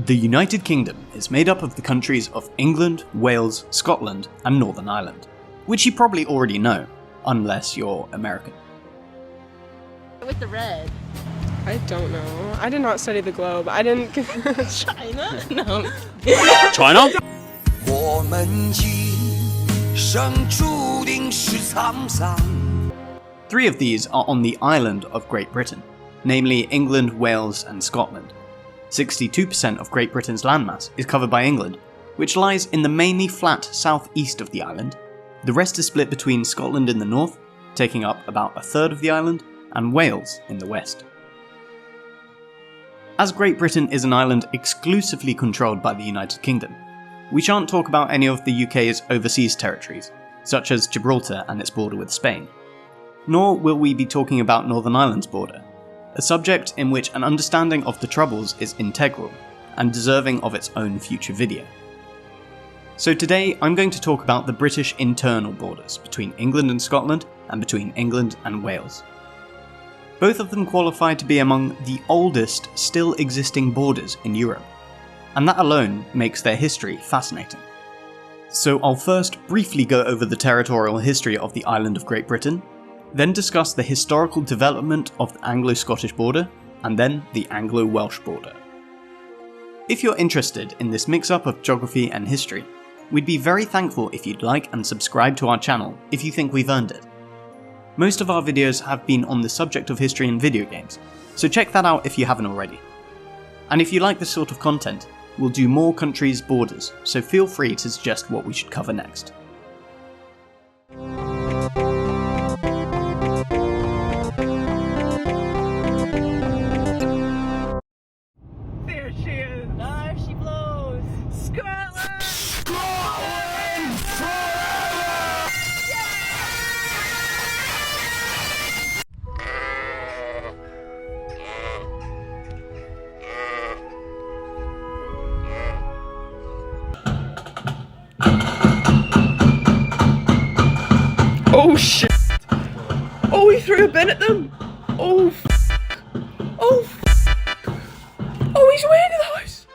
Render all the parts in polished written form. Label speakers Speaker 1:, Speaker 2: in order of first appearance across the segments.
Speaker 1: The United Kingdom is made up of the countries of England, Wales, Scotland, and Northern Ireland, which you probably already know, unless you're American.
Speaker 2: With the red.
Speaker 3: I don't know. I did not study the globe. I didn't...
Speaker 2: China? No.
Speaker 1: China?
Speaker 4: 我们今生注定是沧桑。
Speaker 1: Three of these are on the island of Great Britain, namely England, Wales, and Scotland. 62% of Great Britain's landmass is covered by England, which lies in the mainly flat southeast of the island. The rest is split between Scotland in the north, taking up about a third of the island, and Wales in the west. As Great Britain is an island exclusively controlled by the United Kingdom, we shan't talk about any of the UK's overseas territories, such as Gibraltar and its border with Spain. Nor will we be talking about Northern Ireland's border, a subject in which an understanding of the Troubles is integral, and deserving of its own future video. So today I'm going to talk about the British internal borders between England and Scotland, and between England and Wales. Both of them qualify to be among the oldest still existing borders in Europe, and that alone makes their history fascinating. So I'll first briefly go over the territorial history of the island of Great Britain, then discuss the historical development of the Anglo-Scottish Border, and then the Anglo-Welsh Border. If you're interested in this mix-up of geography and history, we'd be very thankful if you'd like and subscribe to our channel if you think we've earned it. Most of our videos have been on the subject of history and video games, so check that out if you haven't already. And if you like this sort of content, we'll do more countries' borders, so feel free to suggest what we should cover next.
Speaker 3: There she is!
Speaker 2: There she blows!
Speaker 3: Scotland!
Speaker 4: Scotland forever!
Speaker 3: Oh shit! Oh, he threw a bin at them! Oh f***! Oh f***! Oh, he's way into the house!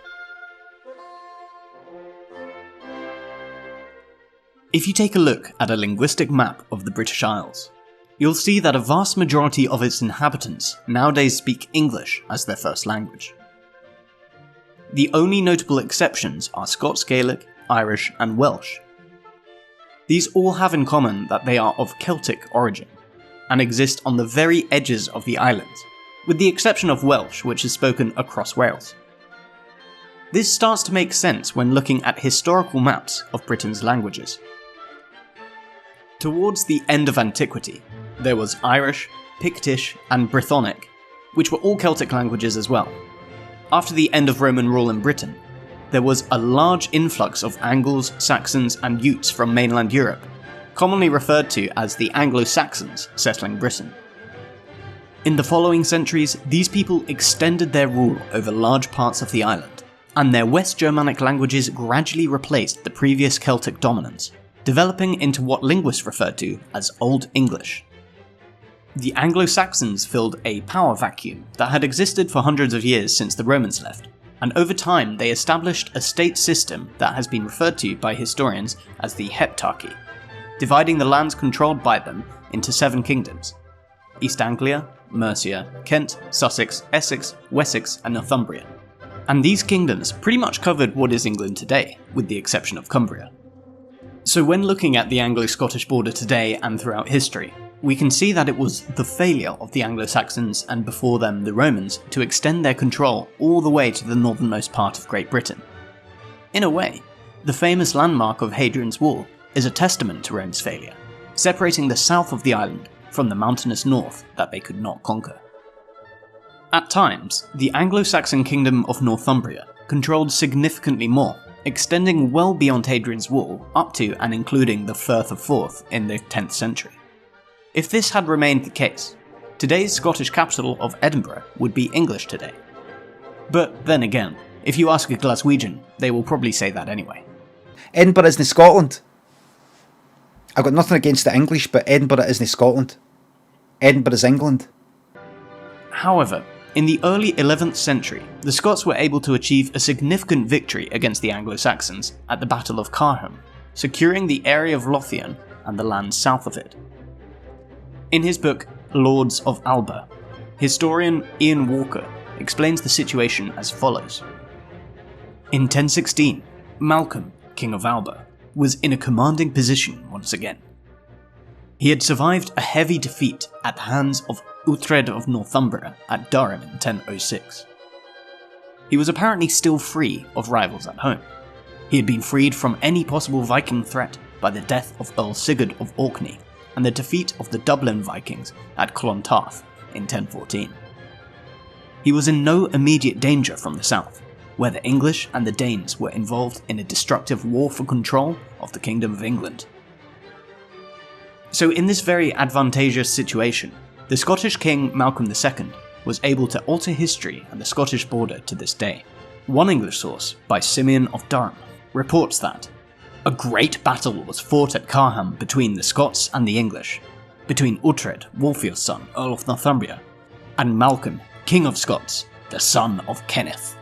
Speaker 1: If you take a look at a linguistic map of the British Isles, you'll see that a vast majority of its inhabitants nowadays speak English as their first language. The only notable exceptions are Scots Gaelic, Irish, and Welsh. These all have in common that they are of Celtic origin, and exist on the very edges of the islands, with the exception of Welsh, which is spoken across Wales. This starts to make sense when looking at historical maps of Britain's languages. Towards the end of antiquity, there was Irish, Pictish, and Brythonic, which were all Celtic languages as well. After the end of Roman rule in Britain, there was a large influx of Angles, Saxons, and Utes from mainland Europe, commonly referred to as the Anglo-Saxons settling Britain. In the following centuries, these people extended their rule over large parts of the island, and their West Germanic languages gradually replaced the previous Celtic dominance, developing into what linguists referred to as Old English. The Anglo-Saxons filled a power vacuum that had existed for hundreds of years since the Romans left, and over time they established a state system that has been referred to by historians as the Heptarchy, dividing the lands controlled by them into 7 kingdoms: East Anglia, Mercia, Kent, Sussex, Essex, Wessex, and Northumbria. And these kingdoms pretty much covered what is England today, with the exception of Cumbria. So when looking at the Anglo-Scottish border today and throughout history, we can see that it was the failure of the Anglo-Saxons, and before them the Romans, to extend their control all the way to the northernmost part of Great Britain. In a way, the famous landmark of Hadrian's Wall is a testament to Rome's failure, separating the south of the island from the mountainous north that they could not conquer. At times, the Anglo-Saxon kingdom of Northumbria controlled significantly more, extending well beyond Hadrian's Wall up to and including the Firth of Forth in the 10th century. If this had remained the case, today's Scottish capital of Edinburgh would be English today. But then again, if you ask a Glaswegian, they will probably say that anyway.
Speaker 5: Edinburgh isn't Scotland. I've got nothing against the English, but Edinburgh isn't Scotland. Edinburgh is England.
Speaker 1: However, In the early 11th century, the Scots were able to achieve a significant victory against the Anglo-Saxons at the Battle of Carham, securing the area of Lothian and the land south of it. In his book Lords of Alba, historian Ian Walker explains the situation as follows. In 1016, Malcolm, King of Alba, was in a commanding position once again. He had survived a heavy defeat at the hands of Uhtred of Northumbria at Durham in 1006. He was apparently still free of rivals at home. He had been freed from any possible Viking threat by the death of Earl Sigurd of Orkney and the defeat of the Dublin Vikings at Clontarf in 1014. He was in no immediate danger from the south, where the English and the Danes were involved in a destructive war for control of the Kingdom of England. So in this very advantageous situation, the Scottish king Malcolm II was able to alter history and the Scottish border to this day. One English source, by Simeon of Durham, reports that a great battle was fought at Carham between the Scots and the English, between Uhtred, Wulfio's son, Earl of Northumbria, and Malcolm, King of Scots, the son of Kenneth.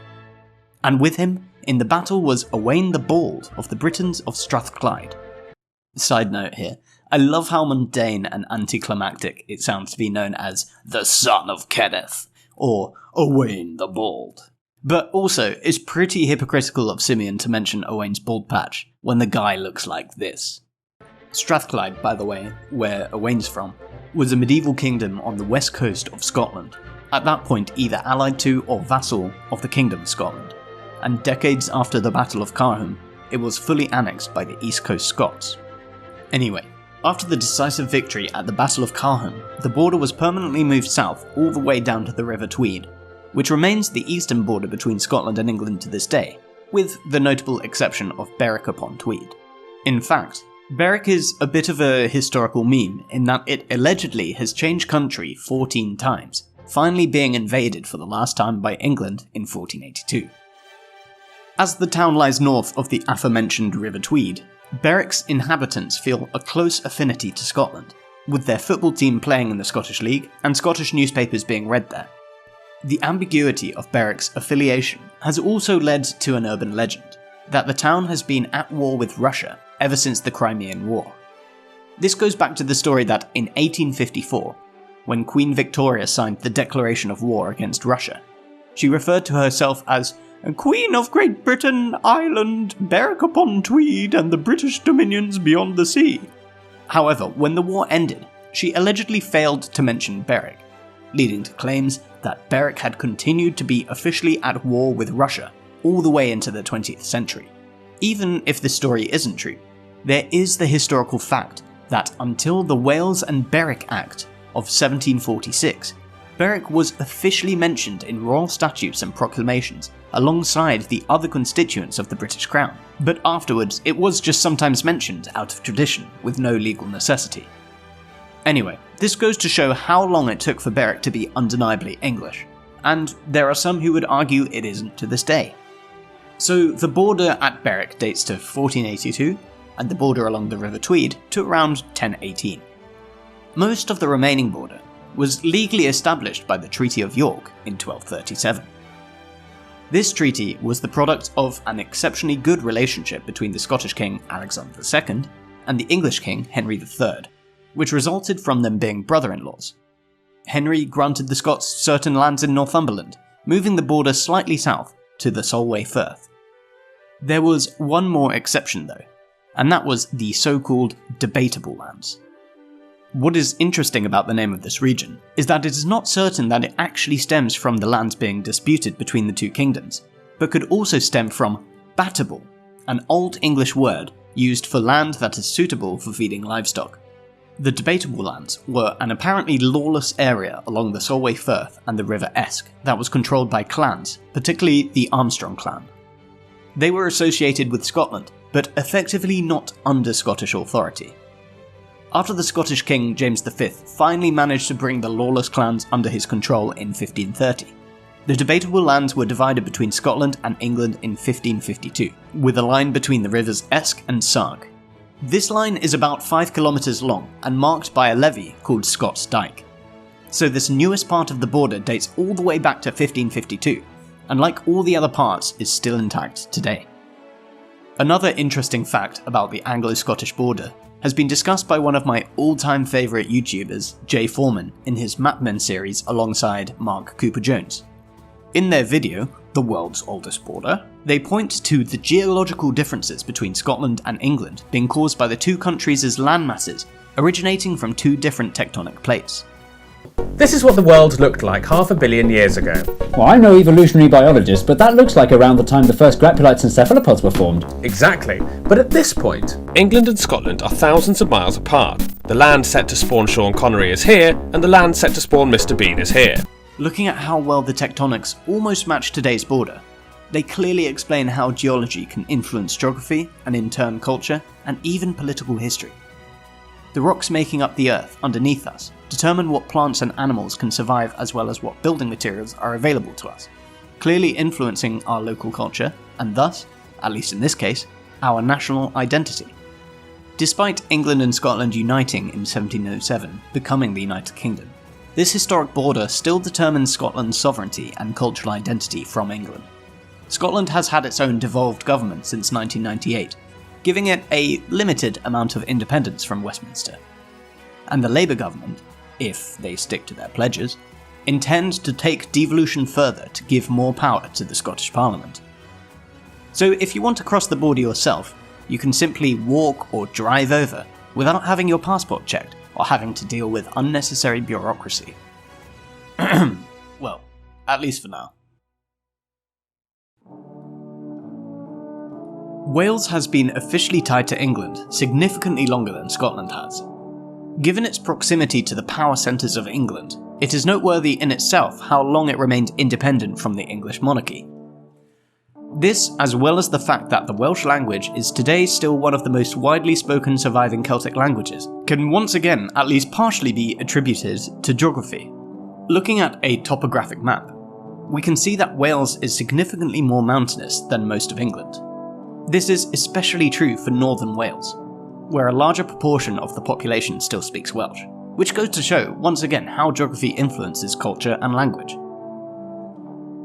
Speaker 1: And with him, in the battle was Owain the Bald of the Britons of Strathclyde. Side note here, I love how mundane and anticlimactic it sounds to be known as the son of Kenneth, or Owain the Bald. But also, it's pretty hypocritical of Simeon to mention Owain's bald patch when the guy looks like this. Strathclyde, by the way, where Owain's from, was a medieval kingdom on the west coast of Scotland, at that point either allied to or vassal of the Kingdom of Scotland, and decades after the Battle of Carham, it was fully annexed by the East Coast Scots. Anyway, after the decisive victory at the Battle of Carham, the border was permanently moved south all the way down to the River Tweed, which remains the eastern border between Scotland and England to this day, with the notable exception of Berwick upon Tweed. In fact, Berwick is a bit of a historical meme in that it allegedly has changed country 14 times, finally being invaded for the last time by England in 1482. As the town lies north of the aforementioned River Tweed, Berwick's inhabitants feel a close affinity to Scotland, with their football team playing in the Scottish League and Scottish newspapers being read there. The ambiguity of Berwick's affiliation has also led to an urban legend that the town has been at war with Russia ever since the Crimean War. This goes back to the story that in 1854, when Queen Victoria signed the declaration of war against Russia, she referred to herself as Queen of Great Britain, Ireland, Berwick upon Tweed, and the British dominions beyond the sea. However, when the war ended, she allegedly failed to mention Berwick, leading to claims that Berwick had continued to be officially at war with Russia all the way into the 20th century. Even if this story isn't true, there is the historical fact that until the Wales and Berwick Act of 1746, Berwick was officially mentioned in royal statutes and proclamations alongside the other constituents of the British Crown, but afterwards it was just sometimes mentioned out of tradition with no legal necessity. Anyway, this goes to show how long it took for Berwick to be undeniably English, and there are some who would argue it isn't to this day. So the border at Berwick dates to 1482, and the border along the River Tweed to around 1018. Most of the remaining border was legally established by the Treaty of York in 1237. This treaty was the product of an exceptionally good relationship between the Scottish King Alexander II and the English King Henry III, which resulted from them being brother-in-laws. Henry granted the Scots certain lands in Northumberland, moving the border slightly south to the Solway Firth. There was one more exception though, and that was the so-called Debatable lands. What is interesting about the name of this region is that it is not certain that it actually stems from the lands being disputed between the two kingdoms, but could also stem from batable, an Old English word used for land that is suitable for feeding livestock. The Debatable lands were an apparently lawless area along the Solway Firth and the River Esk that was controlled by clans, particularly the Armstrong clan. They were associated with Scotland, but effectively not under Scottish authority. After the Scottish King James V finally managed to bring the lawless clans under his control in 1530, the Debatable lands were divided between Scotland and England in 1552, with a line between the rivers Esk and Sarg. This line is about 5 kilometres long and marked by a levee called Scott's Dyke. So this newest part of the border dates all the way back to 1552, and like all the other parts is still intact today. Another interesting fact about the Anglo-Scottish border has been discussed by one of my all-time favourite YouTubers, Jay Foreman, in his Mapmen series alongside Mark Cooper-Jones. In their video, The World's Oldest Border, they point to the geological differences between Scotland and England being caused by the two countries' landmasses originating from two different tectonic plates.
Speaker 6: This is what the world looked like 500 million years ago.
Speaker 7: Well, I'm no evolutionary biologist, but that looks like around the time the first grapulites and cephalopods were formed.
Speaker 6: Exactly, but at this point, England and Scotland are thousands of miles apart. The land set to spawn Sean Connery is here, and the land set to spawn Mr. Bean is here.
Speaker 1: Looking at how well the tectonics almost match today's border, they clearly explain how geology can influence geography, and in turn culture, and even political history. The rocks making up the earth underneath us determine what plants and animals can survive as well as what building materials are available to us, clearly influencing our local culture and thus, at least in this case, our national identity. Despite England and Scotland uniting in 1707, becoming the United Kingdom, this historic border still determines Scotland's sovereignty and cultural identity from England. Scotland has had its own devolved government since 1998, giving it a limited amount of independence from Westminster. And the Labour government, if they stick to their pledges, intends to take devolution further to give more power to the Scottish Parliament. So if you want to cross the border yourself, you can simply walk or drive over without having your passport checked or having to deal with unnecessary bureaucracy. Well, at least for now. Wales has been officially tied to England significantly longer than Scotland has. Given its proximity to the power centres of England, it is noteworthy in itself how long it remained independent from the English monarchy. This, as well as the fact that the Welsh language is today still one of the most widely spoken surviving Celtic languages, can once again at least partially be attributed to geography. Looking at a topographic map, we can see that Wales is significantly more mountainous than most of England. This is especially true for northern Wales, where a larger proportion of the population still speaks Welsh, which goes to show once again how geography influences culture and language.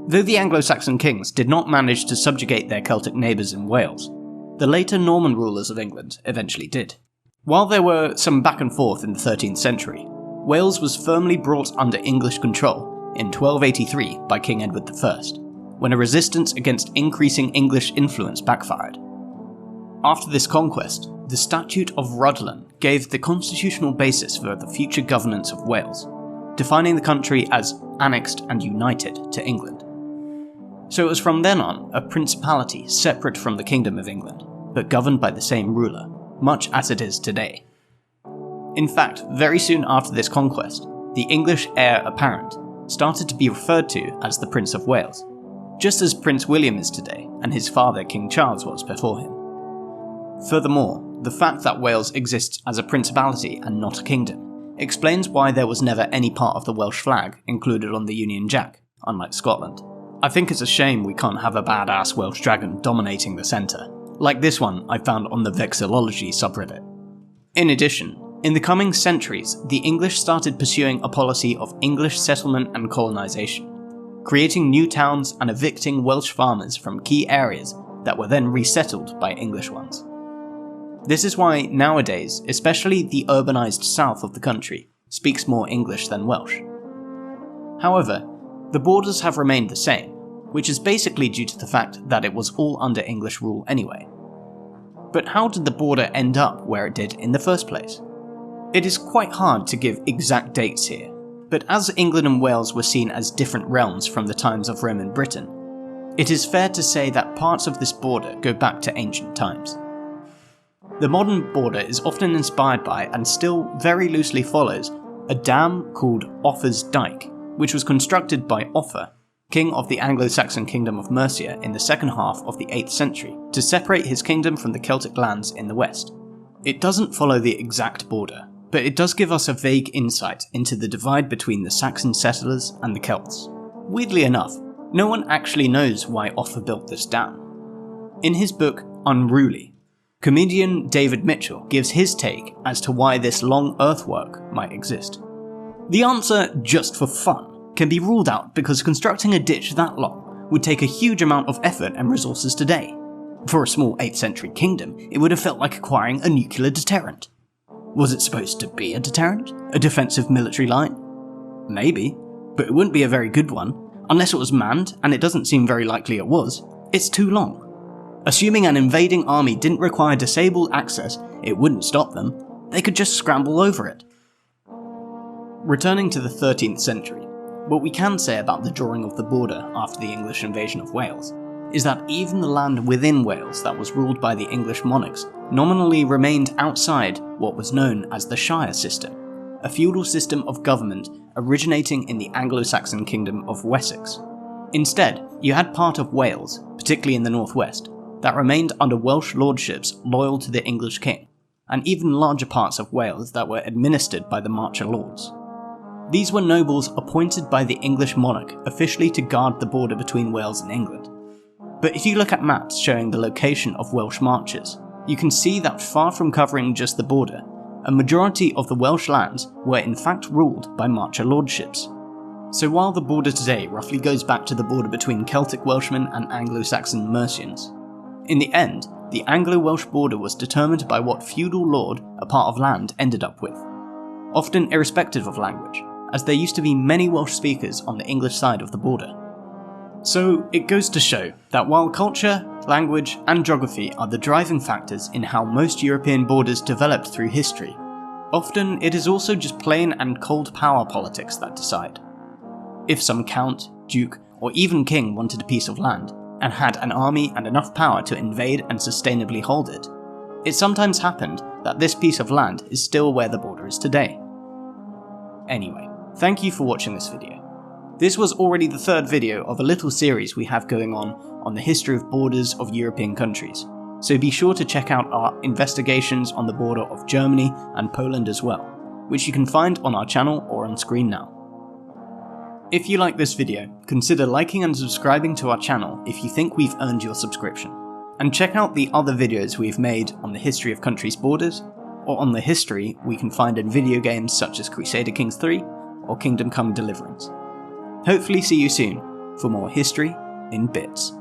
Speaker 1: Though the Anglo-Saxon kings did not manage to subjugate their Celtic neighbours in Wales, the later Norman rulers of England eventually did. While there were some back and forth in the 13th century, Wales was firmly brought under English control in 1283 by King Edward I, when a resistance against increasing English influence backfired. After this conquest, the Statute of Rhuddlan gave the constitutional basis for the future governance of Wales, defining the country as annexed and united to England. So it was from then on a principality separate from the Kingdom of England, but governed by the same ruler, much as it is today. In fact, very soon after this conquest, the English heir apparent started to be referred to as the Prince of Wales, just as Prince William is today and his father King Charles was before him. Furthermore, the fact that Wales exists as a principality and not a kingdom explains why there was never any part of the Welsh flag included on the Union Jack, unlike Scotland. I think it's a shame we can't have a badass Welsh dragon dominating the centre, like this one I found on the Vexillology subreddit. In addition, in the coming centuries, the English started pursuing a policy of English settlement and colonisation, creating new towns and evicting Welsh farmers from key areas that were then resettled by English ones. This is why nowadays, especially the urbanised south of the country, speaks more English than Welsh. However, the borders have remained the same, which is basically due to the fact that it was all under English rule anyway. But how did the border end up where it did in the first place? It is quite hard to give exact dates here, but as England and Wales were seen as different realms from the times of Roman Britain, it is fair to say that parts of this border go back to ancient times. The modern border is often inspired by, and still very loosely follows, a dam called Offa's Dyke, which was constructed by Offa, king of the Anglo-Saxon kingdom of Mercia in the second half of the 8th century, to separate his kingdom from the Celtic lands in the west. It doesn't follow the exact border, but it does give us a vague insight into the divide between the Saxon settlers and the Celts. Weirdly enough, no one actually knows why Offa built this dam. In his book Unruly, comedian David Mitchell gives his take as to why this long earthwork might exist. The answer, just for fun, can be ruled out because constructing a ditch that long would take a huge amount of effort and resources today. For a small 8th century kingdom, it would have felt like acquiring a nuclear deterrent. Was it supposed to be a deterrent? A defensive military line? Maybe, but it wouldn't be a very good one, unless it was manned, and it doesn't seem very likely it was. It's too long. Assuming an invading army didn't require disabled access, it wouldn't stop them. They could just scramble over it. Returning to the 13th century, what we can say about the drawing of the border after the English invasion of Wales is that even the land within Wales that was ruled by the English monarchs nominally remained outside what was known as the Shire system, a feudal system of government originating in the Anglo-Saxon kingdom of Wessex. Instead, you had part of Wales, particularly in the northwest, that remained under Welsh lordships loyal to the English king, and even larger parts of Wales that were administered by the Marcher lords. These were nobles appointed by the English monarch officially to guard the border between Wales and England. But if you look at maps showing the location of Welsh marches, you can see that far from covering just the border, a majority of the Welsh lands were in fact ruled by Marcher lordships. So while the border today roughly goes back to the border between Celtic Welshmen and Anglo-Saxon Mercians, in the end, the Anglo-Welsh border was determined by what feudal lord a part of land ended up with, often irrespective of language, as there used to be many Welsh speakers on the English side of the border. So it goes to show that while culture, language, and geography are the driving factors in how most European borders developed through history, often it is also just plain and cold power politics that decide. If some count, duke, or even king wanted a piece of land, and had an army and enough power to invade and sustainably hold it, it sometimes happened that this piece of land is still where the border is today. Anyway, thank you for watching this video. This was already the third video of a little series we have going on the history of borders of European countries, so be sure to check out our investigations on the border of Germany and Poland as well, which you can find on our channel or on screen now. If you like this video, consider liking and subscribing to our channel if you think we've earned your subscription, and check out the other videos we've made on the history of countries' borders, or on the history we can find in video games such as Crusader Kings 3 or Kingdom Come Deliverance. Hopefully see you soon for more history in bits.